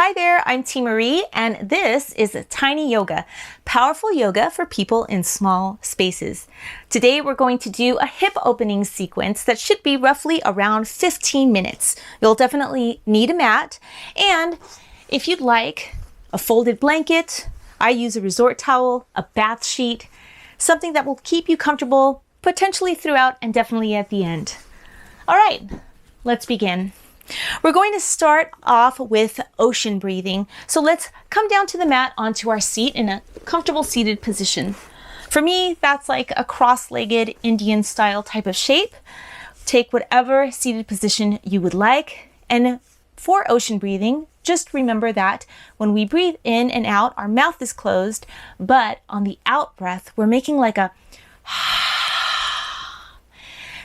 Hi there, I'm Teemaree, and this is Tiny Yoga, powerful yoga for people in small spaces. Today we're going to do a hip opening sequence that should be roughly around 15 minutes. You'll definitely need a mat, and if you'd like, a folded blanket. I use a resort towel, a bath sheet, something that will keep you comfortable, potentially throughout and definitely at the end. All right, let's begin. We're going to start off with ocean breathing. So let's come down to the mat onto our seat in a comfortable seated position. For me, that's like a cross-legged Indian style type of shape. Take whatever seated position you would like. And for ocean breathing, just remember that when we breathe in and out, our mouth is closed, but on the out breath, we're making like a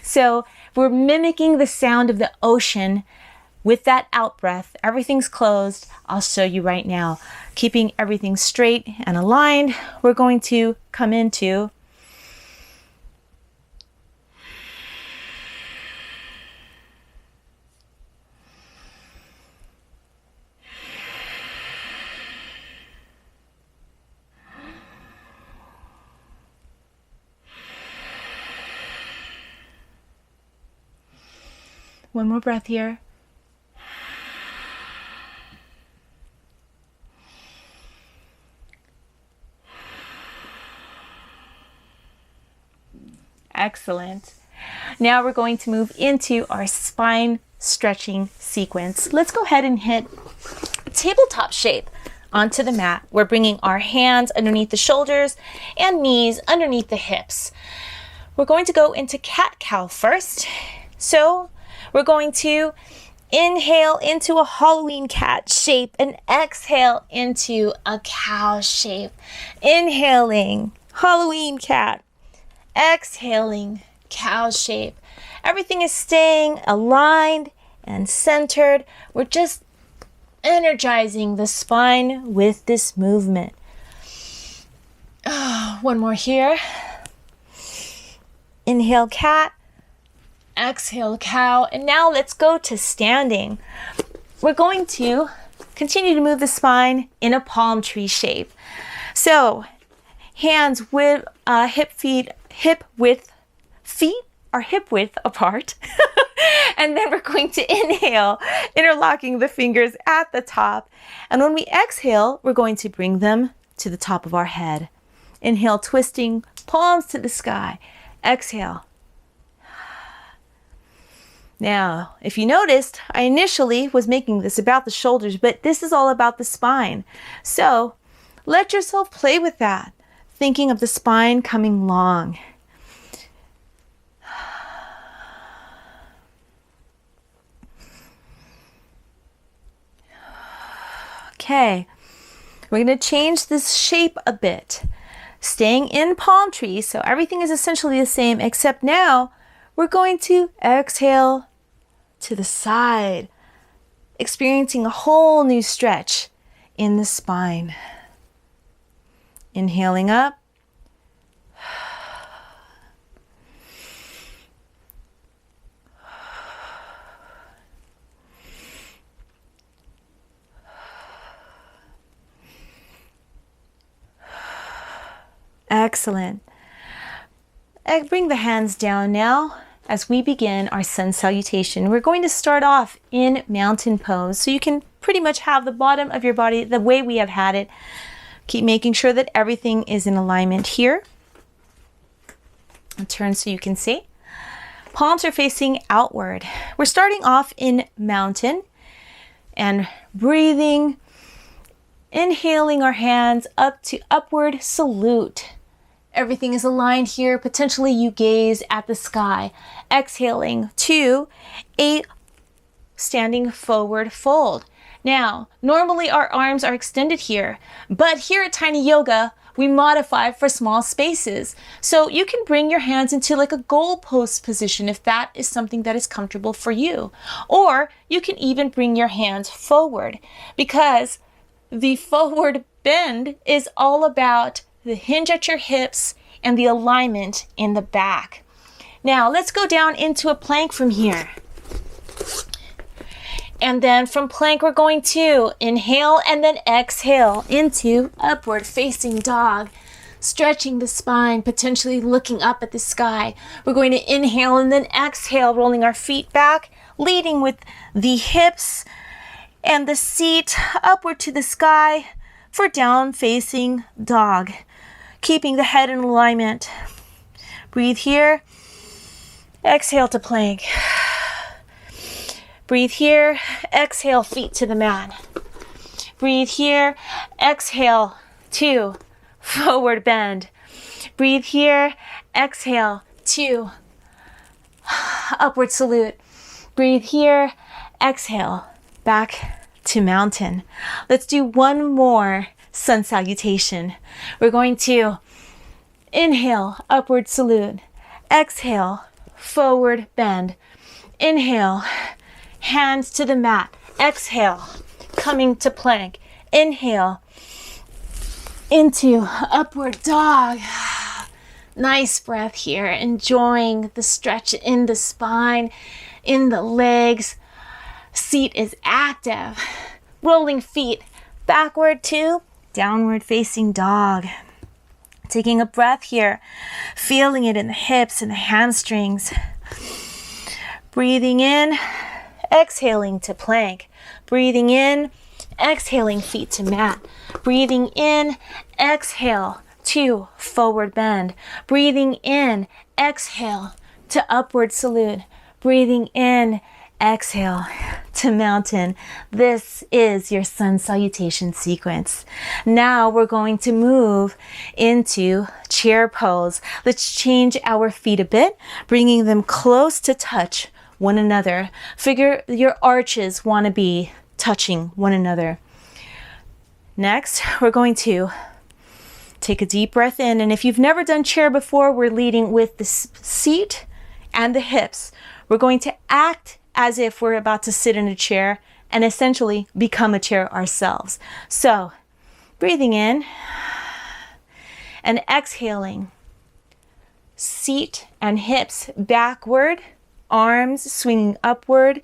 so we're mimicking the sound of the ocean. With that out breath, everything's closed. I'll show you right now. Keeping everything straight and aligned, we're going to come into one more breath here. Excellent. Now we're going to move into our spine stretching sequence. Let's go ahead and hit tabletop shape onto the mat. We're bringing our hands underneath the shoulders and knees underneath the hips. We're going to go into cat-cow first. So we're going to inhale into a Halloween cat shape and exhale into a cow shape. Inhaling, Halloween cat. Exhaling, cow shape. Everything is staying aligned and centered. We're just energizing the spine with this movement. One more here. Inhale, cat. Exhale, cow. And now let's go to standing. We're going to continue to move the spine in a palm tree shape. So, hands with hip width apart. And then we're going to inhale, interlocking the fingers at the top. And when we exhale, we're going to bring them to the top of our head. Inhale, twisting, palms to the sky. Exhale. Now, if you noticed, I initially was making this about the shoulders, but this is all about the spine. So let yourself play with that, thinking of the spine coming long. Okay, we're going to change this shape a bit, staying in palm trees, so everything is essentially the same, except now we're going to exhale to the side, experiencing a whole new stretch in the spine. Inhaling up. Excellent. Bring the hands down now as we begin our sun salutation. We're going to start off in mountain pose, so you can pretty much have the bottom of your body the way we have had it. Keep making sure that everything is in alignment here. I'll turn so you can see. Palms are facing outward. We're starting off in mountain and breathing, inhaling our hands up to upward salute. Everything is aligned here. Potentially you gaze at the sky. Exhaling to a standing forward fold. Now, normally our arms are extended here, but here at Tiny Yoga, we modify for small spaces. So you can bring your hands into like a goalpost position if that is something that is comfortable for you. Or you can even bring your hands forward, because the forward bend is all about the hinge at your hips and the alignment in the back. Now let's go down into a plank from here. And then from plank, we're going to inhale and then exhale into upward facing dog. Stretching the spine, potentially looking up at the sky. We're going to inhale and then exhale, rolling our feet back, leading with the hips and the seat upward to the sky for down facing dog. Keeping the head in alignment. Breathe here. Exhale to plank. Breathe here. Exhale, feet to the mat. Breathe here. Exhale to forward bend. Breathe here. Exhale to upward salute. Breathe here. Exhale back to mountain. Let's do one more sun salutation. We're going to inhale, upward salute. Exhale, forward bend. Inhale, hands to the mat. Exhale, coming to plank. Inhale, into upward dog. Nice breath here, enjoying the stretch in the spine, in the legs. Seat is active. Rolling feet backward to downward facing dog. Taking a breath here, feeling it in the hips and the hamstrings. Breathing in, exhaling to plank. Breathing in, exhaling feet to mat. Breathing in, exhale to forward bend. Breathing in, exhale to upward salute. Breathing in, exhale to mountain. This is your sun salutation sequence. Now we're going to move into chair pose. Let's change our feet a bit, bringing them close to touch one another. Figure your arches want to be touching one another. Next, we're going to take a deep breath in. And if you've never done chair before, we're leading with the seat and the hips. We're going to act as if we're about to sit in a chair and essentially become a chair ourselves. So, breathing in and exhaling. Seat and hips backward, arms swinging upward,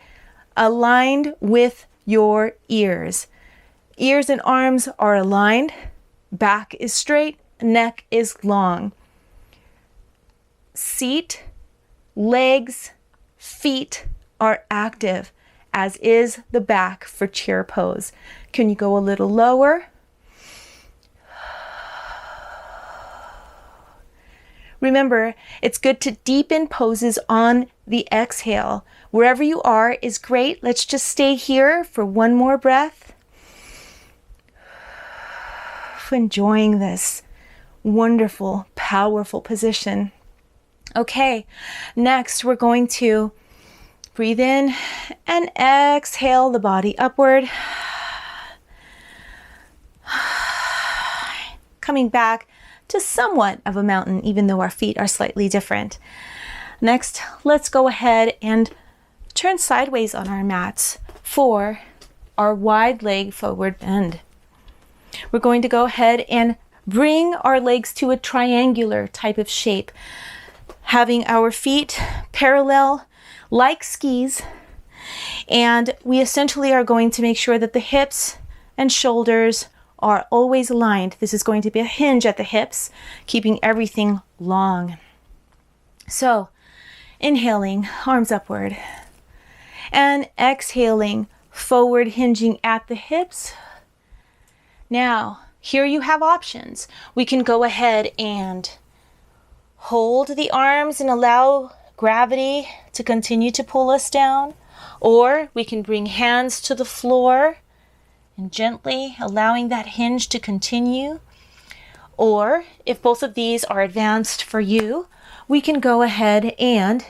aligned with your ears. Ears and arms are aligned, back is straight, neck is long. Seat, legs, feet are active, as is the back for chair pose. Can you go a little lower? Remember, it's good to deepen poses on the exhale. Wherever you are is great. Let's just stay here for one more breath. Enjoying this wonderful, powerful position. Okay, next we're going to breathe in and exhale the body upward. Coming back to somewhat of a mountain, even though our feet are slightly different. Next, let's go ahead and turn sideways on our mats for our wide leg forward bend. We're going to go ahead and bring our legs to a triangular type of shape, having our feet parallel like skis. And we essentially are going to make sure that the hips and shoulders are always aligned. This is going to be a hinge at the hips, keeping everything long. So, inhaling, arms upward, and exhaling, forward hinging at the hips. Now, here you have options. We can go ahead and hold the arms and allow gravity to continue to pull us down, or we can bring hands to the floor and gently allowing that hinge to continue. Or if both of these are advanced for you, we can go ahead and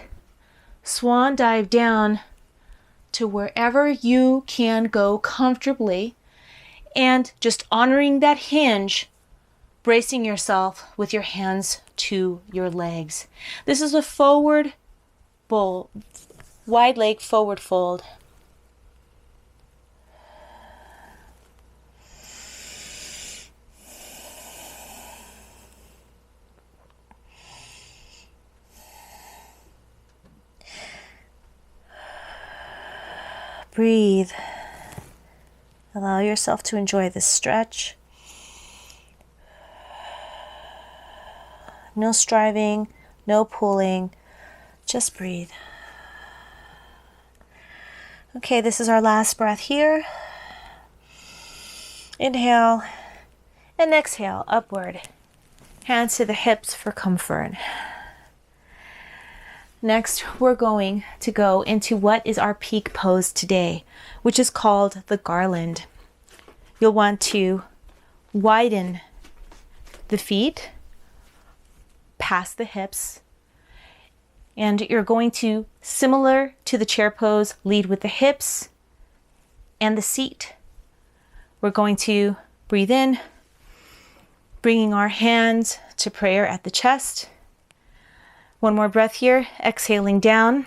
swan dive down to wherever you can go comfortably, and just honoring that hinge, bracing yourself with your hands to your legs. This is a forward fold, wide leg forward fold. Breathe. Allow yourself to enjoy this stretch. No striving, no pulling, just breathe. Okay, this is our last breath here. Inhale and exhale, upward. Hands to the hips for comfort. Next, we're going to go into what is our peak pose today, which is called the garland. You'll want to widen the feet past the hips, and you're going to, similar to the chair pose, lead with the hips and the seat. We're going to breathe in, bringing our hands to prayer at the chest. One more breath here, exhaling down,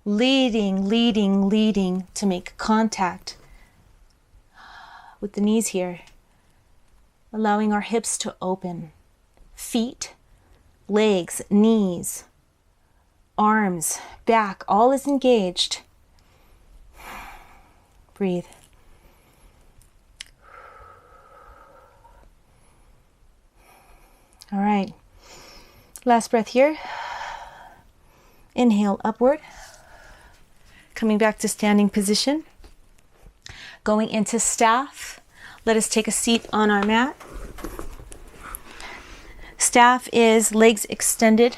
leading to make contact with the knees here, allowing our hips to open. Feet, legs, knees, arms, back, all is engaged. Breathe. All right. Last breath here. Inhale upward. Coming back to standing position. Going into staff. Let us take a seat on our mat. Staff is legs extended,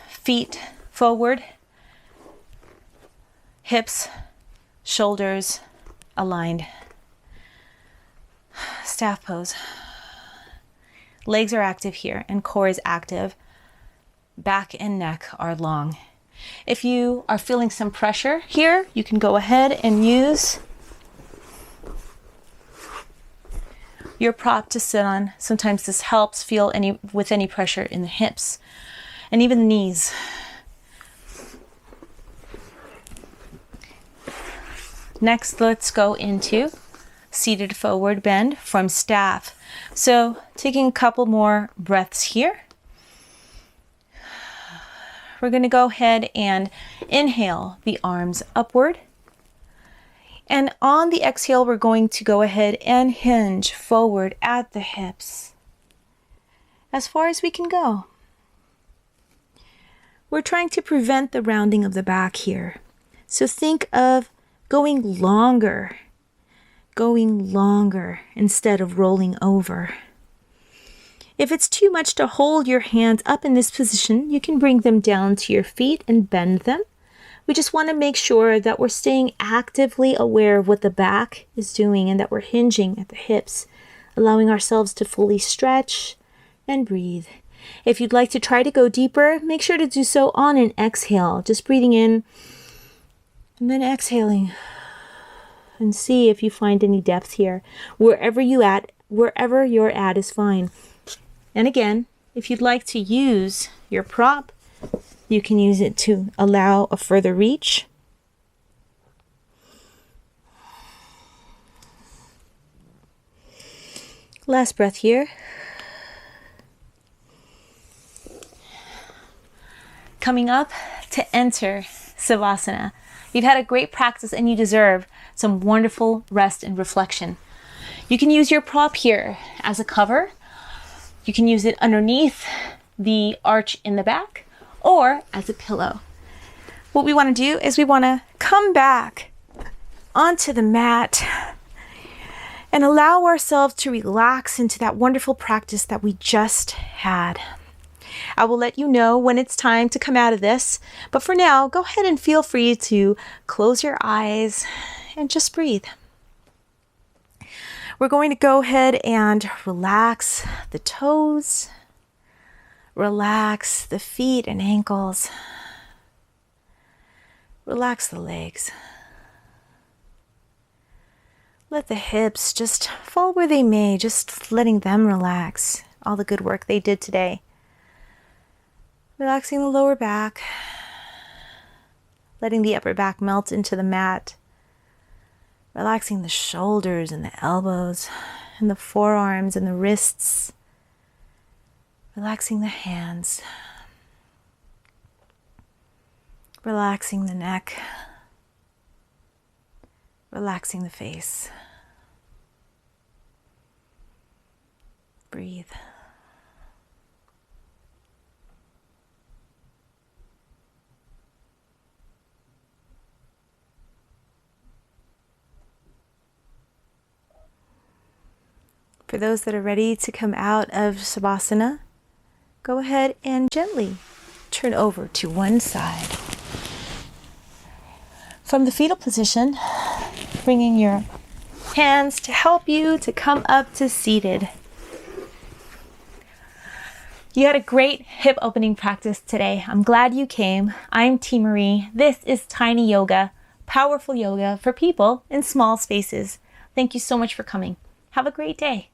feet forward, hips, shoulders aligned. Staff pose. Legs are active here and core is active. Back and neck are long. If you are feeling some pressure here, you can go ahead and use your prop to sit on. Sometimes this helps feel with any pressure in the hips and even the knees. Next, let's go into seated forward bend from staff. So taking a couple more breaths here. We're going to go ahead and inhale the arms upward. And on the exhale, we're going to go ahead and hinge forward at the hips as far as we can go. We're trying to prevent the rounding of the back here. So think of going longer instead of rolling over. If it's too much to hold your hands up in this position, you can bring them down to your feet and bend them. We just want to make sure that we're staying actively aware of what the back is doing and that we're hinging at the hips, allowing ourselves to fully stretch and breathe. If you'd like to try to go deeper, make sure to do so on an exhale, just breathing in and then exhaling. And see if you find any depth here. Wherever you're at is fine. And again, if you'd like to use your prop, you can use it to allow a further reach. Last breath here. Coming up to enter Savasana. You've had a great practice and you deserve some wonderful rest and reflection. You can use your prop here as a cover. You can use it underneath the arch in the back or as a pillow. What we want to do is we want to come back onto the mat and allow ourselves to relax into that wonderful practice that we just had. I will let you know when it's time to come out of this, but for now, go ahead and feel free to close your eyes and just breathe. We're going to go ahead and relax the toes, relax the feet and ankles, relax the legs. Let the hips just fall where they may, just letting them relax. All the good work they did today. Relaxing the lower back, letting the upper back melt into the mat. Relaxing the shoulders and the elbows and the forearms and the wrists. Relaxing the hands. Relaxing the neck, Relaxing the face. Breathe. For those that are ready to come out of Savasana, go ahead and gently turn over to one side. From the fetal position, bringing your hands to help you to come up to seated. You had a great hip opening practice today. I'm glad you came. I'm Teemaree. This is Tiny Yoga, powerful yoga for people in small spaces. Thank you so much for coming. Have a great day.